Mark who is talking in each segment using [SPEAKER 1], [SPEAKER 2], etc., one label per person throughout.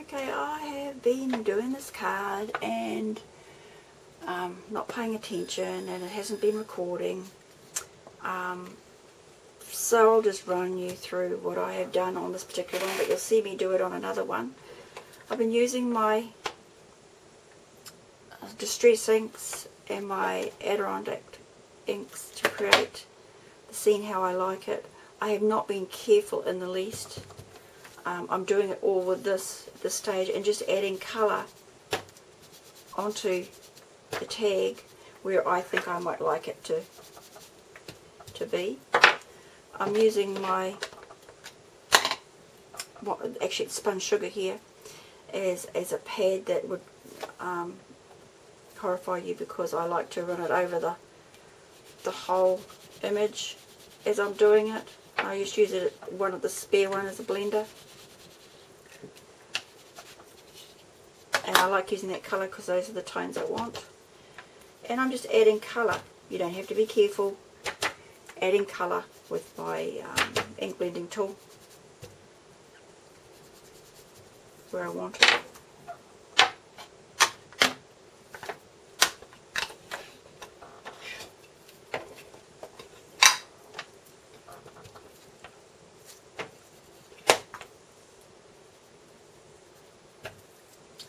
[SPEAKER 1] Okay, I have been doing this card and not paying attention, and it hasn't been recording. So I'll just run you through what I have done on this particular one, but you'll see me do it on another one. I've been using my Distress inks and my Adirondack inks to create the scene how I like it. I have not been careful in the least. I'm doing it all with this at this stage and just adding colour onto the tag where I think I might like it to be. I'm using my, actually it's spun sugar here, as a pad that would horrify you, because I like to run it over the whole image as I'm doing it. I just use it, one of the spare one as a blender. And I like using that colour because those are the tones I want. And I'm just adding colour. You don't have to be careful. Adding colour with my ink blending tool where I want it.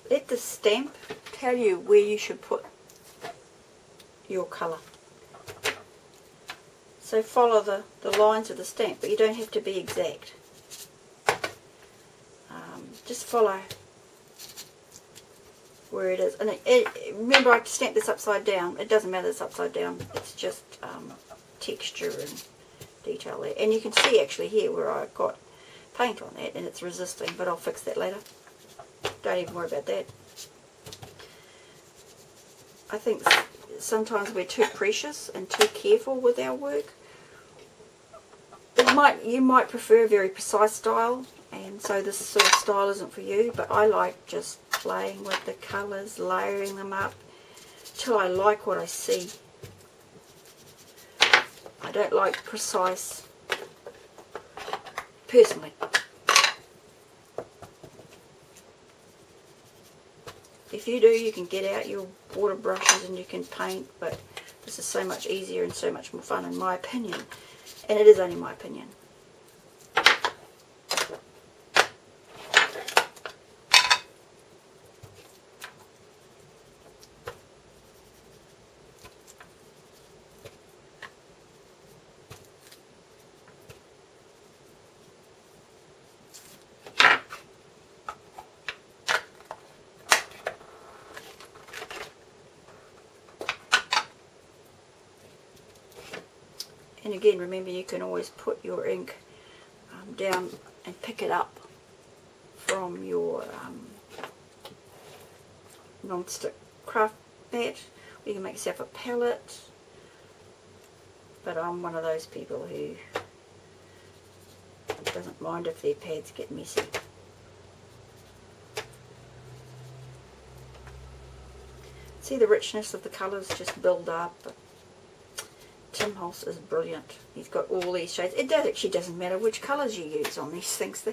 [SPEAKER 1] Let the stamp tell you where you should put your colour. So follow the lines of the stamp, but you don't have to be exact. Just follow where it is. And remember, I stamped this upside down. It doesn't matter it's upside down. It's just texture and detail there. And you can see actually here where I've got paint on that and it's resisting, but I'll fix that later. Don't even worry about that. I think sometimes we're too precious and too careful with our work. You might prefer a very precise style, and so this sort of style isn't for you, but I like just playing with the colours, layering them up till I like what I see. I don't like precise, personally. If you do, you can get out your water brushes and you can paint, but this is so much easier and so much more fun in my opinion. And it is only my opinion. And again, remember, you can always put your ink down and pick it up from your non-stick craft mat. You can make yourself a palette, but I'm one of those people who doesn't mind if their pads get messy. See the richness of the colours just build up. Holtz is brilliant. He's got all these shades. It actually doesn't matter which colours you use on these things.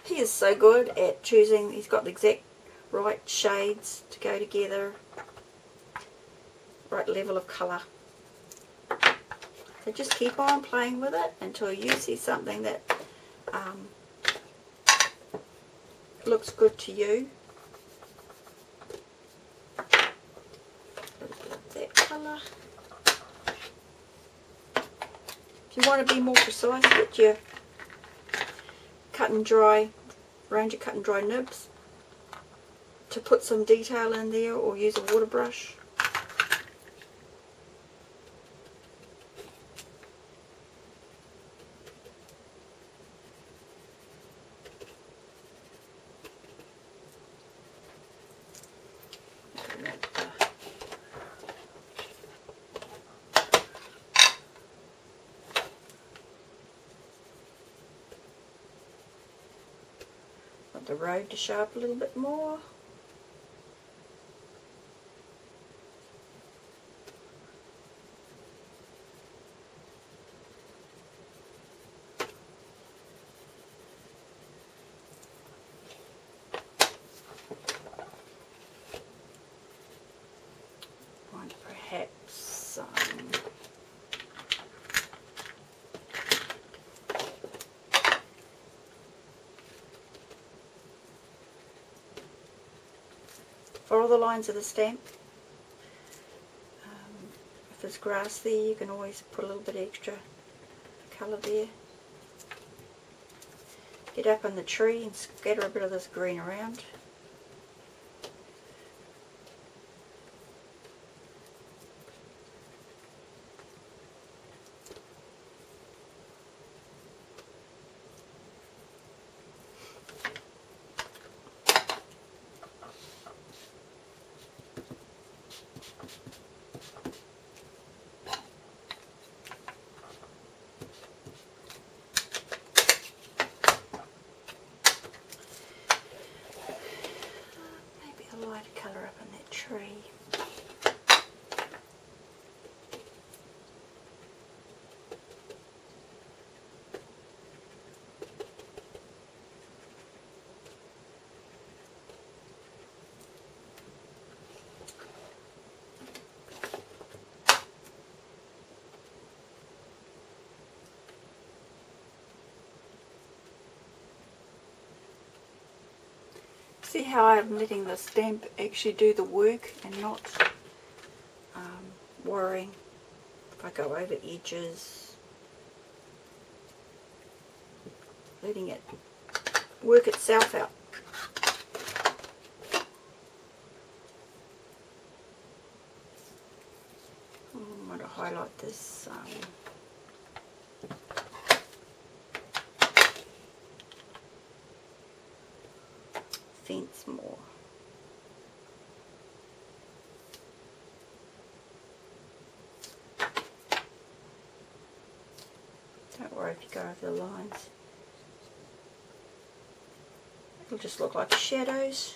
[SPEAKER 1] He is so good at choosing. He's got the exact right shades to go together, right level of colour. So just keep on playing with it until you see something that looks good to you. A little bit of that colour. If you want to be more precise, get your cut and dry, range of cut and dry nibs to put some detail in there, or use a water brush. The road to show up a little bit more. follow the lines of the stamp. If there's grass there, you can always put a little bit extra colour there. Get up on the tree and scatter a bit of this green around. Lighter colour up in that tree. See how I'm letting the stamp actually do the work and not worrying if I go over edges, letting it work itself out. I'm going to highlight this fence more. Don't worry if you go over the lines. It'll just look like shadows.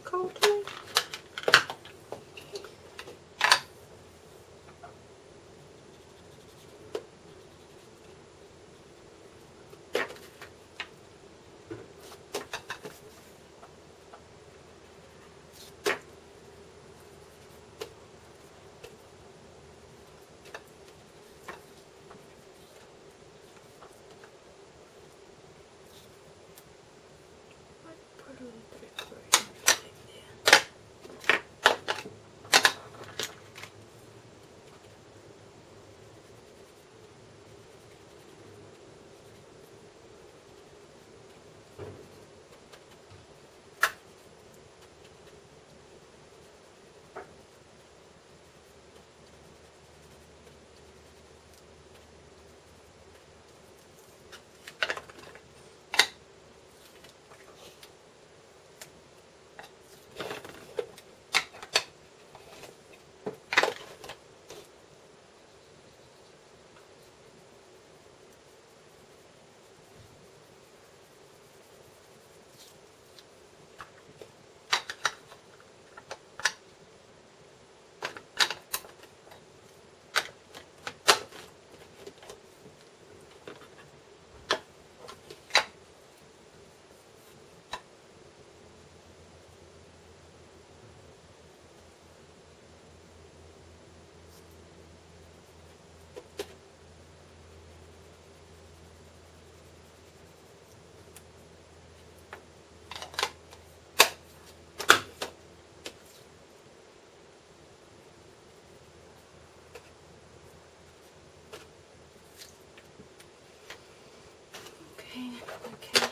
[SPEAKER 1] Cold today. Put a little bit of green there. Okay.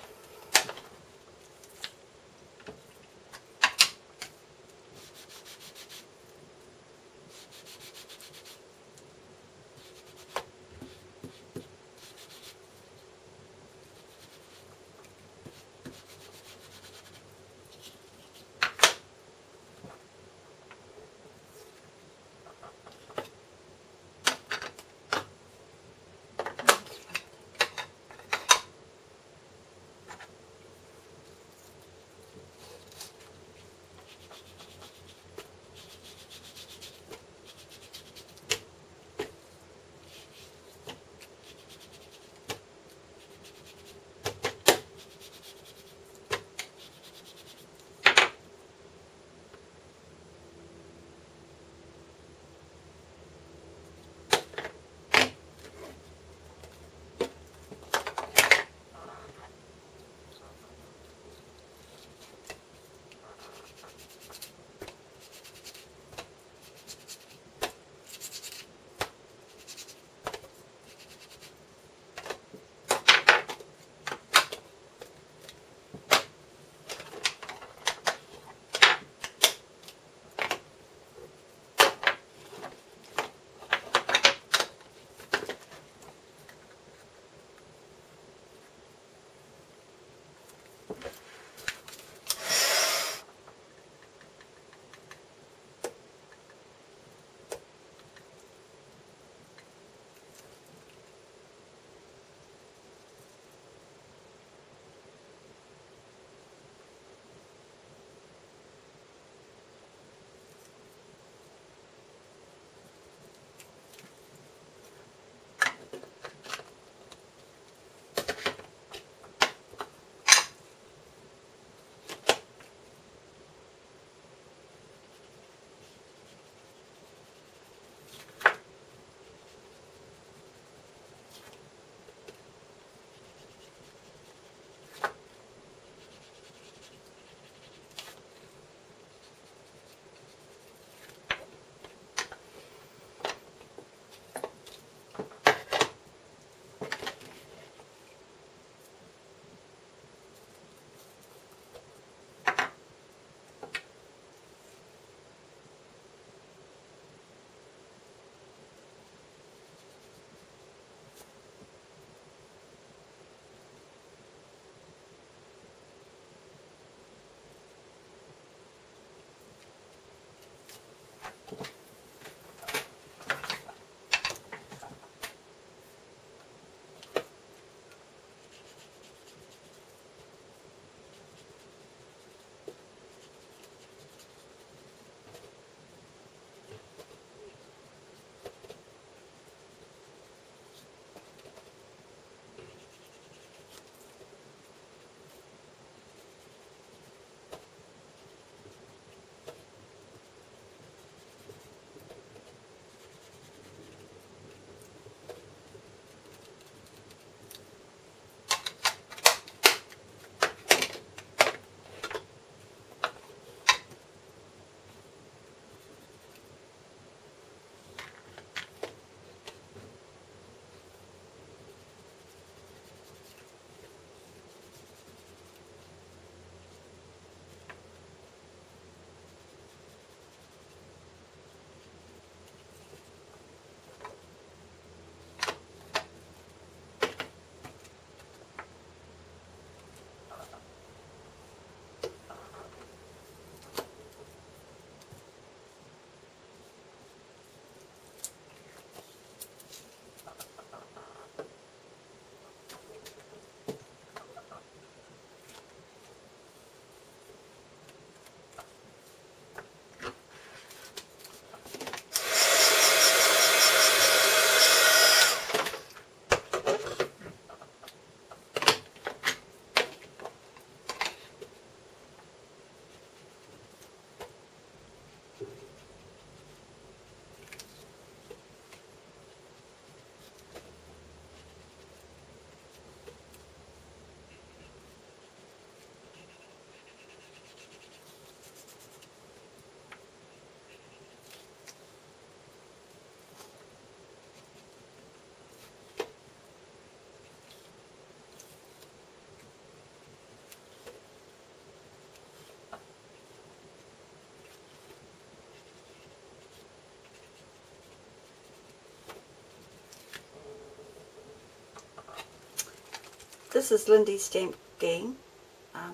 [SPEAKER 1] this is Lindy's Stamp Gang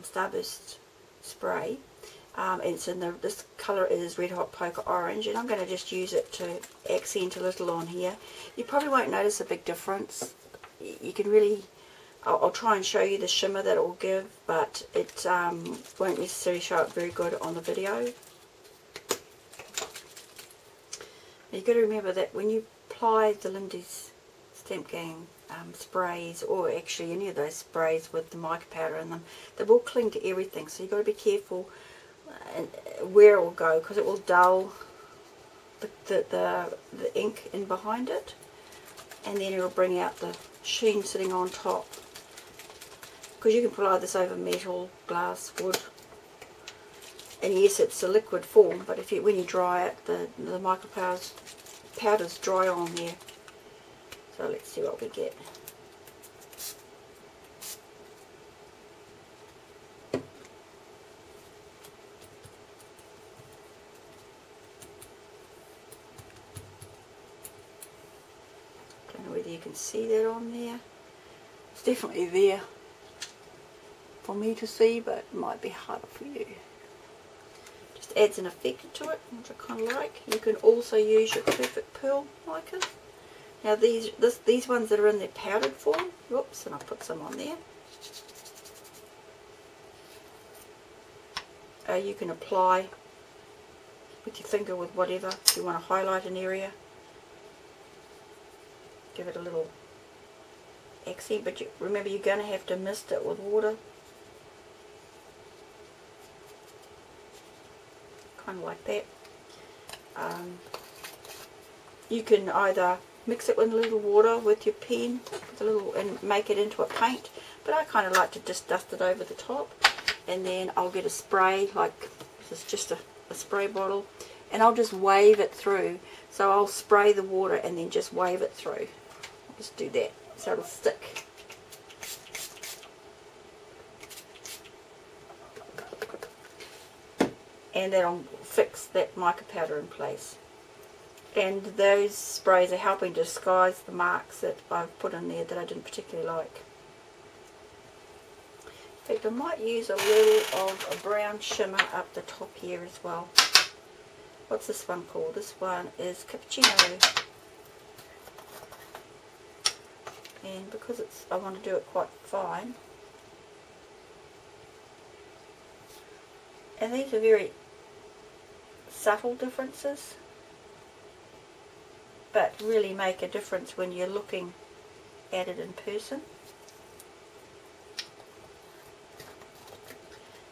[SPEAKER 1] Starburst spray. It's in this colour is Red Hot Poker Orange, and I'm going to just use it to accent a little on here. You probably won't notice a big difference. You can really, I'll try and show you the shimmer that it will give, but it won't necessarily show up very good on the video. You've got to remember that when you apply the Lindy's Stamp Gang sprays, or actually any of those sprays with the mica powder in them, they will cling to everything, so you've got to be careful where it will go, because it will dull the ink in behind it, and then it will bring out the sheen sitting on top. Because you can apply this over metal, glass, wood, and yes, it's a liquid form, but if when you dry it, the mica powders dry on there. So let's see what we get. Don't know whether you can see that on there. It's definitely there for me to see, but it might be harder for you. Just adds an effect to it, which I kind of like. You can also use your Perfect Pearl micas. Now these ones that are in their powdered form, whoops, and I put some on there. You can apply with your finger with whatever. If you want to highlight an area, give it a little accent, but remember you're going to have to mist it with water. Kind of like that. You can either mix it with a little water with your pen, and make it into a paint, but I kind of like to just dust it over the top, and then I'll get a spray, like this is just a spray bottle, and I'll just wave it through. So I'll spray the water and then just wave it through. I'll just do that so it'll stick. And that'll fix that mica powder in place. And those sprays are helping to disguise the marks that I've put in there that I didn't particularly like. In fact, I might use a little of a brown shimmer up the top here as well. What's this one called? This one is Cappuccino. And because I want to do it quite fine. And these are very subtle differences, but really make a difference when you're looking at it in person,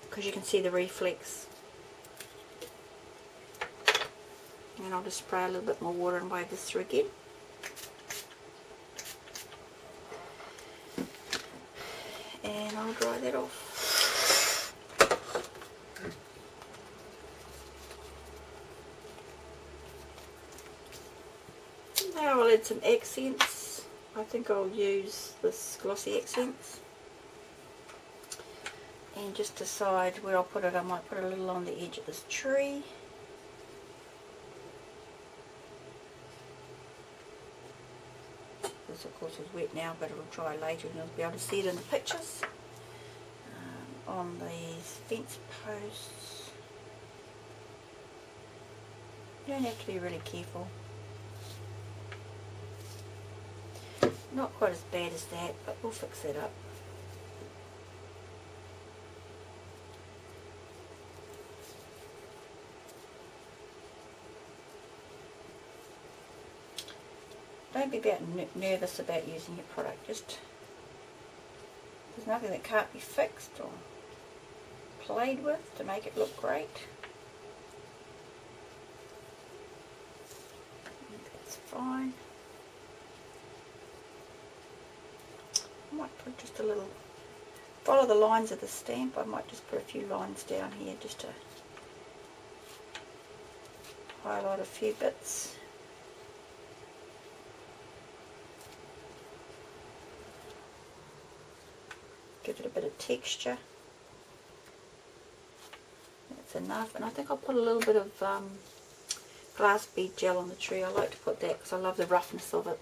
[SPEAKER 1] because you can see the reflex. And I'll just spray a little bit more water and wave this through again. And I'll dry that off. Now I'll add some accents. I think I'll use this glossy accents. And just decide where I'll put it. I might put a little on the edge of this tree. This of course is wet now, but it'll dry later and you'll be able to see it in the pictures. On these fence posts. You don't have to be really careful. Not quite as bad as that, but we'll fix that up. Don't be nervous about using your product. Just, there's nothing that can't be fixed or played with to make it look great. That's fine. I might put just a little, follow the lines of the stamp. I might just put a few lines down here just to highlight a few bits. Give it a bit of texture. That's enough. And I think I'll put a little bit of glass bead gel on the tree. I like to put that because I love the roughness of it.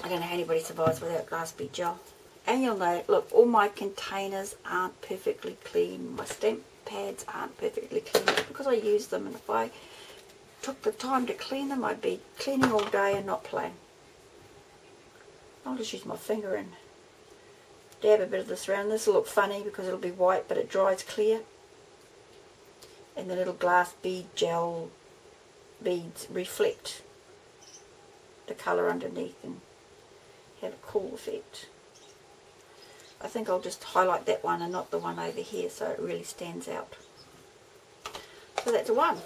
[SPEAKER 1] I don't know how anybody survives without glass bead gel. And you'll know, look, all my containers aren't perfectly clean. My stamp pads aren't perfectly clean because I use them, and if I took the time to clean them, I'd be cleaning all day and not playing. I'll just use my finger and dab a bit of this around. This will look funny because it'll be white, but it dries clear. And the little glass bead gel beads reflect the colour underneath and have a cool effect. I think I'll just highlight that one and not the one over here so it really stands out. So that's a 1.